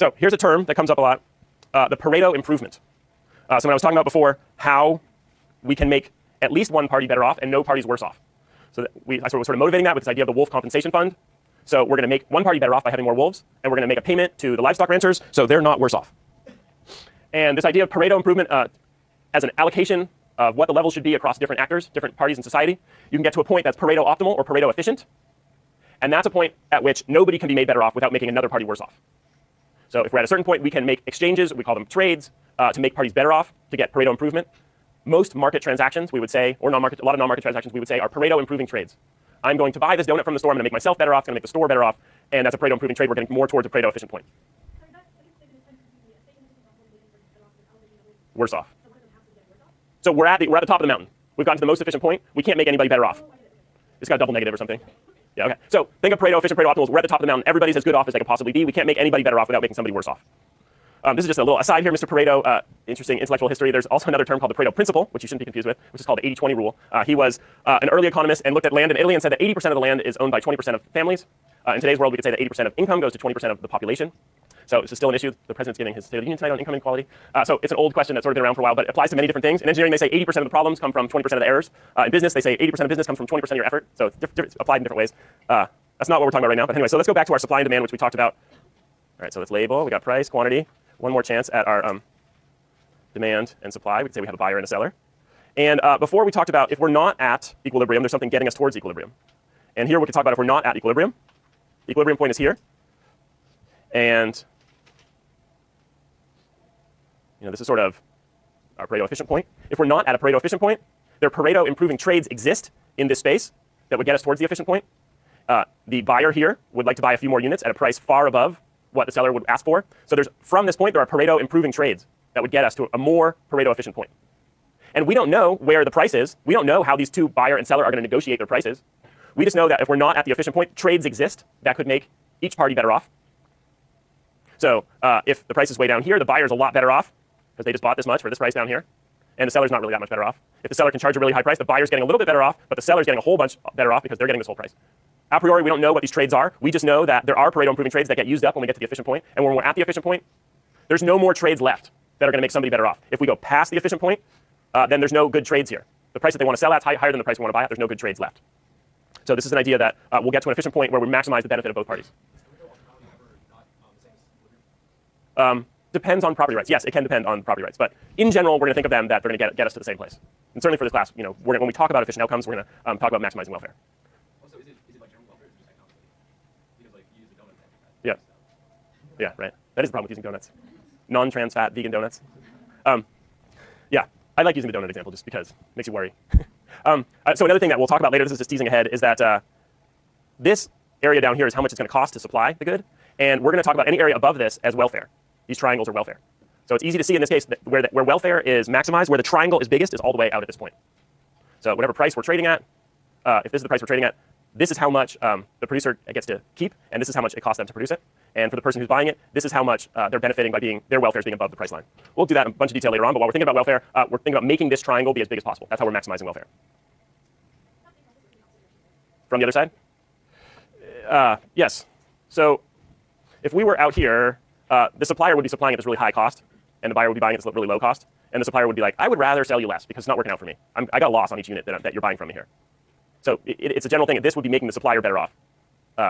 So here's a term that comes up a lot, the Pareto improvement. So when I was talking about before how we can make at least one party better off and no parties worse off. So I was sort of motivating that with this idea of the wolf compensation fund. So we're going to make one party better off by having more wolves, and we're going to make a payment to the livestock ranchers so they're not worse off. And this idea of Pareto improvement as an allocation of what the levels should be across different actors, different parties in society, you can get to a point that's Pareto optimal or Pareto efficient. And that's a point at which nobody can be made better off without making another party worse off. So if we're at a certain point, we can make exchanges, we call them trades, to make parties better off to get Pareto improvement. Most market transactions, we would say, or a lot of non-market transactions, we would say, are Pareto improving trades. I'm going to buy this donut from the store, I'm going to make myself better off, it's going to make the store better off, and that's a Pareto improving trade. We're getting more towards a Pareto efficient point. Worse off. So we're at the top of the mountain. We've gotten to the most efficient point. We can't make anybody better off. It's got a double negative or something. Yeah, okay. So think of Pareto efficient, Pareto optimals. We're at the top of the mountain. Everybody's as good off as they can possibly be. We can't make anybody better off without making somebody worse off. This is just a little aside here, Mr. Pareto, interesting intellectual history. There's also another term called the Pareto principle, which you shouldn't be confused with, which is called the 80-20 rule. He was an early economist and looked at land in Italy and said that 80% of the land is owned by 20% of families. In today's world, we could say that 80% of income goes to 20% of the population. So this is still an issue. The president's giving his State of the Union tonight on income inequality. So it's an old question that's sort of been around for a while, but it applies to many different things. In engineering, they say 80% of the problems come from 20% of the errors. In business, they say 80% of business comes from 20% of your effort. So it's applied in different ways. That's not what we're talking about right now. But anyway, so let's go back to our supply and demand, which we talked about. All right, so let's label. We got price, quantity. One more chance at our demand and supply. We could say we have a buyer and a seller. And before we talked about if we're not at equilibrium, there's something getting us towards equilibrium. And here we could talk about if we're not at equilibrium. The equilibrium point is here. And this is sort of our Pareto efficient point. If we're not at a Pareto efficient point, there are Pareto improving trades exist in this space that would get us towards the efficient point. The buyer here would like to buy a few more units at a price far above what the seller would ask for. So from this point, there are Pareto improving trades that would get us to a more Pareto efficient point. And we don't know where the price is. We don't know how these two buyer and seller are going to negotiate their prices. We just know that if we're not at the efficient point, trades exist that could make each party better off. So if the price is way down here, the buyer is a lot better off because they just bought this much for this price down here. And the seller's not really that much better off. If the seller can charge a really high price, the buyer's getting a little bit better off, but the seller's getting a whole bunch better off because they're getting this whole price. A priori, we don't know what these trades are. We just know that there are Pareto improving trades that get used up when we get to the efficient point. And when we're at the efficient point, there's no more trades left that are going to make somebody better off. If we go past the efficient point, then there's no good trades here. The price that they want to sell at is higher than the price we want to buy at. There's no good trades left. So this is an idea that we'll get to an efficient point where we maximize the benefit of both parties. Depends on property rights. Yes, it can depend on property rights. But in general, we're going to think of them that they're going to get us to the same place. And certainly for this class, when we talk about efficient outcomes, we're going to talk about maximizing welfare. Also, is it like general welfare or just economically? Because like you use the donuts. Yeah. Yeah, right. That is the problem with using donuts. Non-trans fat vegan donuts. Yeah, I like using the donut example just because it makes you worry. So another thing that we'll talk about later, this is just teasing ahead, is that this area down here is how much it's going to cost to supply the good. And we're going to talk about any area above this as welfare. These triangles are welfare. So it's easy to see in this case that where welfare is maximized, where the triangle is biggest is all the way out at this point. So whatever price we're trading at, if this is the price we're trading at, this is how much the producer gets to keep, and this is how much it costs them to produce it. And for the person who's buying it, this is how much they're benefiting by their welfare is being above the price line. We'll do that in a bunch of detail later on, but while we're thinking about welfare, we're thinking about making this triangle be as big as possible. That's how we're maximizing welfare. From the other side? Yes. So if we were out here, the supplier would be supplying at this really high cost, and the buyer would be buying at this really low cost. And the supplier would be like, I would rather sell you less because it's not working out for me. I got a loss on each unit that you're buying from me here. So it's a general thing that this would be making the supplier better off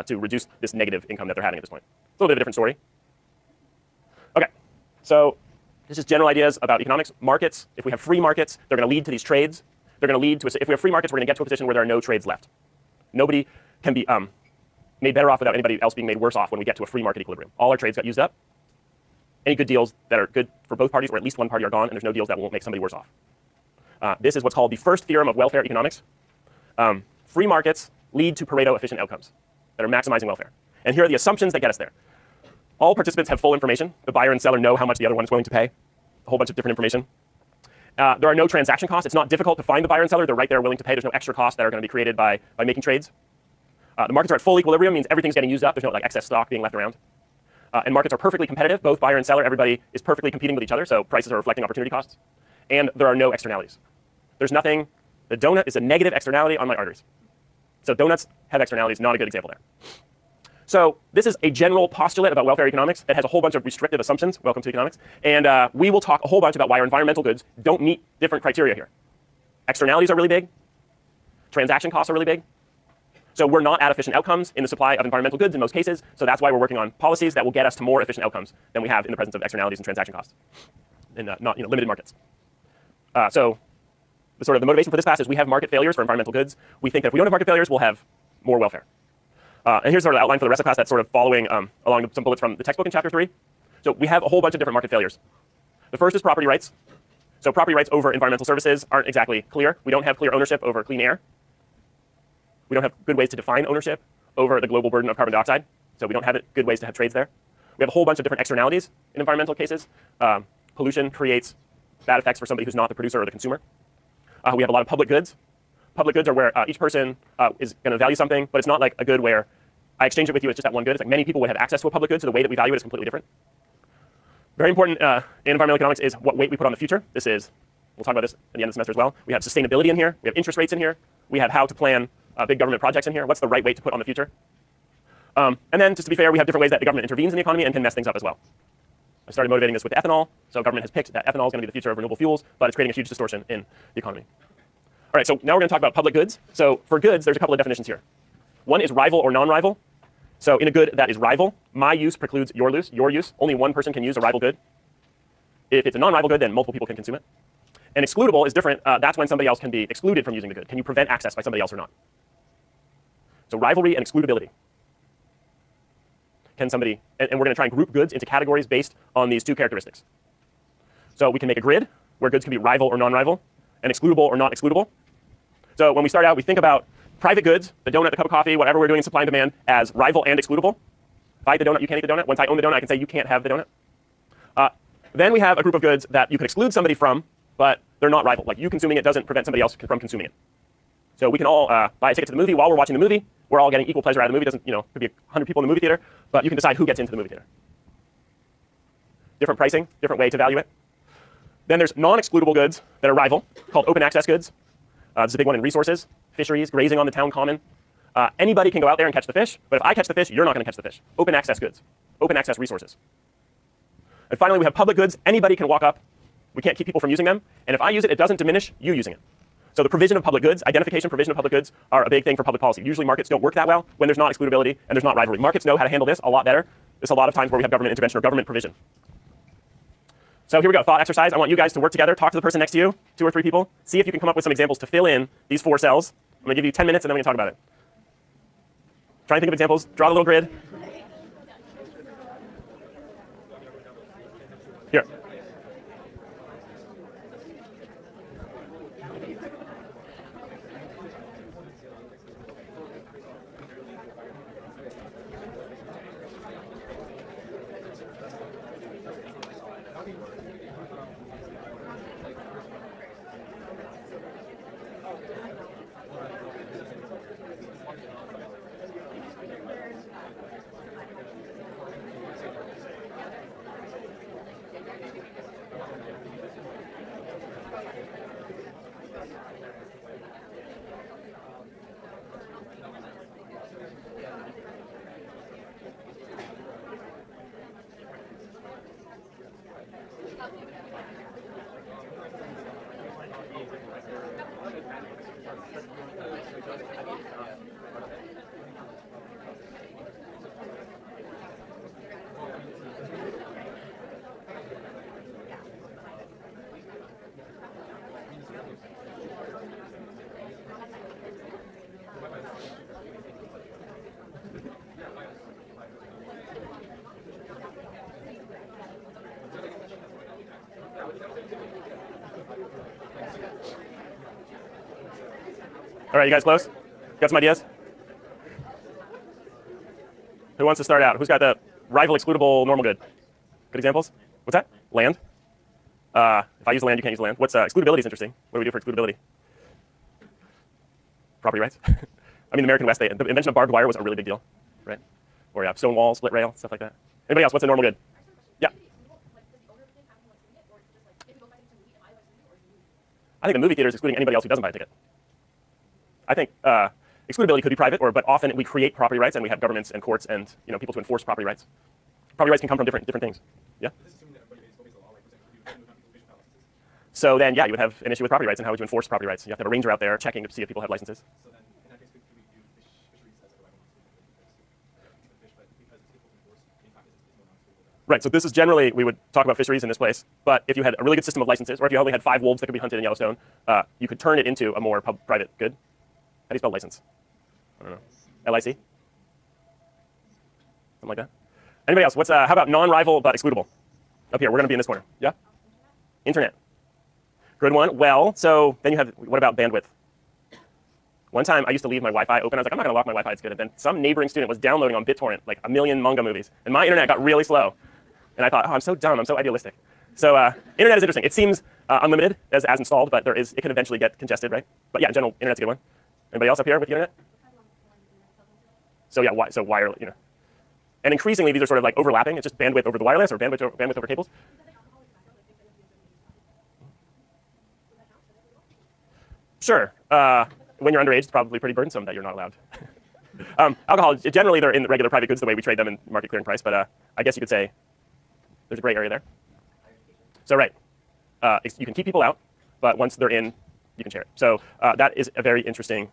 to reduce this negative income that they're having at this point. It's a little bit of a different story. Okay, so this is general ideas about economics. Markets, if we have free markets, they're going to lead to these trades. They're going to lead to, if we have free markets, we're going to get to a position where there are no trades left. Nobody can be made better off without anybody else being made worse off when we get to a free market equilibrium. All our trades got used up. Any good deals that are good for both parties, or at least one party, are gone, and there's no deals that won't make somebody worse off. This is what's called the first theorem of welfare economics. Free markets lead to Pareto efficient outcomes that are maximizing welfare. And here are the assumptions that get us there. All participants have full information. The buyer and seller know how much the other one is willing to pay. A whole bunch of different information. There are no transaction costs. It's not difficult to find the buyer and seller. They're right there willing to pay. There's no extra costs that are going to be created by making trades. The markets are at full equilibrium, means everything's getting used up. There's no excess stock being left around. And markets are perfectly competitive. Both buyer and seller, everybody is perfectly competing with each other, so prices are reflecting opportunity costs. And there are no externalities. There's nothing. The donut is a negative externality on my arteries. So donuts have externalities, not a good example there. So this is a general postulate about welfare economics. It has a whole bunch of restrictive assumptions. Welcome to economics. And we will talk a whole bunch about why our environmental goods don't meet different criteria here. Externalities are really big. Transaction costs are really big. So we're not at efficient outcomes in the supply of environmental goods in most cases. So that's why we're working on policies that will get us to more efficient outcomes than we have in the presence of externalities and transaction costs in not limited markets. So the motivation for this class is we have market failures for environmental goods. We think that if we don't have market failures, we'll have more welfare. And here's sort of the outline for the rest of the class that's sort of following along some bullets from the textbook in chapter 3. So we have a whole bunch of different market failures. The first is property rights. So property rights over environmental services aren't exactly clear. We don't have clear ownership over clean air. We don't have good ways to define ownership over the global burden of carbon dioxide. So we don't have good ways to have trades there. We have a whole bunch of different externalities in environmental cases. Pollution creates bad effects for somebody who's not the producer or the consumer. We have a lot of public goods. Public goods are where each person is going to value something, but it's not like a good where I exchange it with you, it's just that one good. It's like many people would have access to a public good, so the way that we value it is completely different. Very important in environmental economics is what weight we put on the future. This is, we'll talk about this at the end of the semester as well. We have sustainability in here. We have interest rates in here. We have how to plan big government projects in here. What's the right weight to put on the future? And then, just to be fair, we have different ways that the government intervenes in the economy and can mess things up as well. I started motivating this with ethanol. So government has picked that ethanol is going to be the future of renewable fuels, but it's creating a huge distortion in the economy. All right, so now we're going to talk about public goods. So for goods, there's a couple of definitions here. One is rival or non-rival. So in a good that is rival, my use precludes your use. Only one person can use a rival good. If it's a non-rival good, then multiple people can consume it. And excludable is different. That's when somebody else can be excluded from using the good. Can you prevent access by somebody else or not? So rivalry and excludability. Can somebody, and we're going to try and group goods into categories based on these two characteristics. So we can make a grid where goods can be rival or non-rival, and excludable or not excludable. So when we start out, we think about private goods, the donut, the cup of coffee, whatever we're doing in supply and demand, as rival and excludable. If I eat the donut, you can't eat the donut. Once I own the donut, I can say you can't have the donut. Then we have a group of goods that you can exclude somebody from, but they're not rival. Like you consuming it doesn't prevent somebody else from consuming it. So we can all buy a ticket to the movie while we're watching the movie. We're all getting equal pleasure out of the movie. Doesn't, could be 100 people in the movie theater, but you can decide who gets into the movie theater. Different pricing, different way to value it. Then there's non-excludable goods that are rival, called open access goods. This is a big one in resources, fisheries, grazing on the town common. Anybody can go out there and catch the fish, but if I catch the fish, you're not going to catch the fish. Open access goods, open access resources. And finally, we have public goods. Anybody can walk up. We can't keep people from using them. And if I use it, it doesn't diminish you using it. So the provision of public goods, identification, provision of public goods are a big thing for public policy. Usually markets don't work that well when there's not excludability and there's not rivalry. Markets know how to handle this a lot better. There's a lot of times where we have government intervention or government provision. So here we go, thought exercise. I want you guys to work together, talk to the person next to you, 2 or 3 people, see if you can come up with some examples to fill in these 4 cells. I'm going to give you 10 minutes and then we're going to talk about it. Try and think of examples, draw a little grid. Here. All right, you guys close? Got some ideas? Who wants to start out? Who's got the rival excludable normal good? Good examples? What's that? Land. If I use the land, you can't use the land. What's excludability is interesting. What do we do for excludability? Property rights. I mean, the American West, the invention of barbed wire was a really big deal, right? Or yeah, stone wall, split rail, stuff like that. Anybody else? What's a normal good? Yeah. I think the movie theater is excluding anybody else who doesn't buy a ticket. I think excludability could be private, but often we create property rights and we have governments and courts and people to enforce property rights. Property rights can come from different things. Yeah. But this is assuming that everybody obeys the law, like for example, you have people's vision licenses. So then, yeah, you would have an issue with property rights and how would you enforce property rights? You have to have a ranger out there checking to see if people have licenses. So then, in that case, could we do fisheries as a rival non-exclusive fish, but because it's difficult to enforce in practice, it's more non-exclusive. Right. So this is generally we would talk about fisheries in this place. But if you had a really good system of licenses, or if you only had 5 wolves that could be hunted in Yellowstone, you could turn it into a more private good. How do you spell license? I don't know. LIC? Something like that. Anybody else? How about non-rival but excludable? Up here, we're going to be in this corner. Yeah? Internet. Good one. Well, so then you have, what about bandwidth? One time I used to leave my Wi-Fi open. I was like, I'm not going to lock my Wi-Fi, it's good. And then some neighboring student was downloading on BitTorrent like 1 million manga movies. And my internet got really slow. And I thought, oh, I'm so dumb, I'm so idealistic. So internet is interesting. It seems unlimited as installed, but it can eventually get congested, right? But yeah, in general, internet's a good one. Anybody else up here with the internet? So yeah, wireless, And increasingly, these are sort of like overlapping. It's just bandwidth over the wireless or bandwidth over cables. Sure. When you're underage, it's probably pretty burdensome that you're not allowed. Alcohol, generally, they're in regular private goods the way we trade them in market clearing price, but I guess you could say there's a gray area there. So right, you can keep people out, but once they're in, you can share it. So that is a very interesting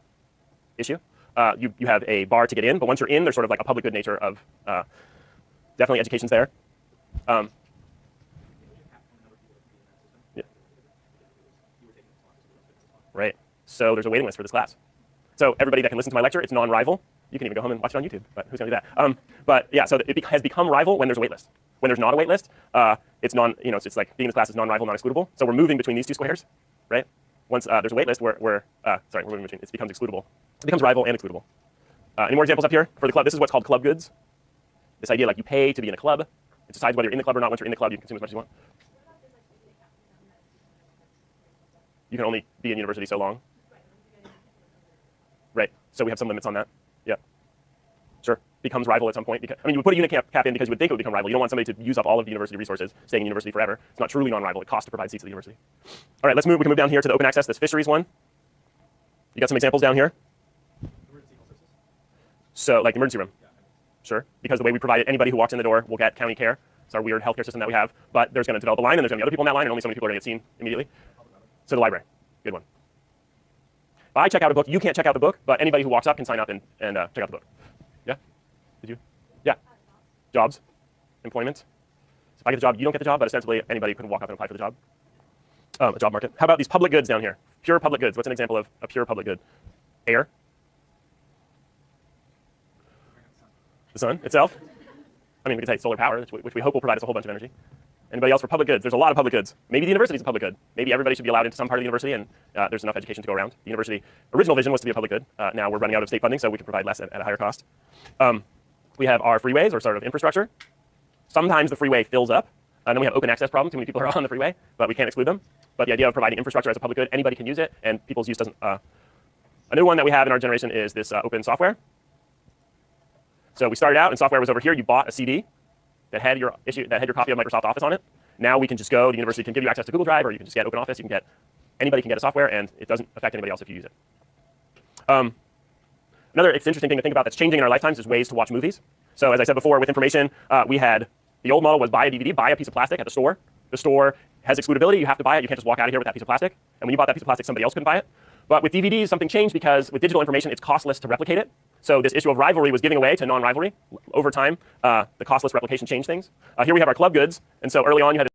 issue. You have a bar to get in, but once you're in, there's sort of like a public good nature of definitely education's there. Yeah. Right. So there's a waiting list for this class. So everybody that can listen to my lecture, it's non-rival. You can even go home and watch it on YouTube, but who's going to do that? But yeah, so it has become rival when there's a wait list. When there's not a wait list, it's it's like being in this class is non-rival, non-excludable. So we're moving between these two squares, right? Once there's a wait list, we're moving between. It becomes excludable. It becomes rival and excludable. Any more examples up here for the club? This is what's called club goods. This idea like you pay to be in a club. It decides whether you're in the club or not. Once you're in the club, you can consume as much as you want. You can only be in university so long. Right. So we have some limits on that. Yeah. Sure. Becomes rival at some point. Because, you would put a unit cap in because you would think it would become rival. You don't want somebody to use up all of the university resources, staying in university forever. It's not truly non-rival. It costs to provide seats at the university. All right, let's move. We can move down here to the open access, this fisheries one. You got some examples down here? Emergency health services? So, like emergency room. Yeah. Sure. Because the way we provide it, anybody who walks in the door will get county care. It's our weird healthcare system that we have. But there's going to develop a line, and there's going to be other people in that line, and only so many people are going to get seen immediately. So the library. Good one. If I check out a book, you can't check out the book, but anybody who walks up can sign up and check out the book. Yeah? Did you? Yeah. Jobs. Employment. So if I get the job, you don't get the job, but ostensibly anybody could walk up and apply for the job. A job market. How about these public goods down here? Pure public goods. What's an example of a pure public good? Air. The sun itself. We could say solar power, which we hope will provide us a whole bunch of energy. Anybody else for public goods? There's a lot of public goods. Maybe the university is a public good. Maybe everybody should be allowed into some part of the university, and there's enough education to go around. The university original vision was to be a public good. Now we're running out of state funding, so we can provide less at a higher cost. We have our freeways, or sort of infrastructure. Sometimes the freeway fills up, and then we have open access problems. Too many people are on the freeway, but we can't exclude them. But the idea of providing infrastructure as a public good, anybody can use it, and people's use doesn't. A new one that we have in our generation is this open software. So we started out, and software was over here. You bought a CD that had your copy of Microsoft Office on it. Now we can just go. The university can give you access to Google Drive, or you can just get Open Office. Anybody can get a software, and it doesn't affect anybody else if you use it. Another interesting thing to think about that's changing in our lifetimes is ways to watch movies. So as I said before, with information, we had the old model was buy a DVD, buy a piece of plastic at the store. The store has excludability. You have to buy it. You can't just walk out of here with that piece of plastic. And when you bought that piece of plastic, somebody else couldn't buy it. But with DVDs, something changed because with digital information, it's costless to replicate it. So this issue of rivalry was giving away to non-rivalry. Over time, the costless replication changed things. Here we have our club goods. And so early on, you had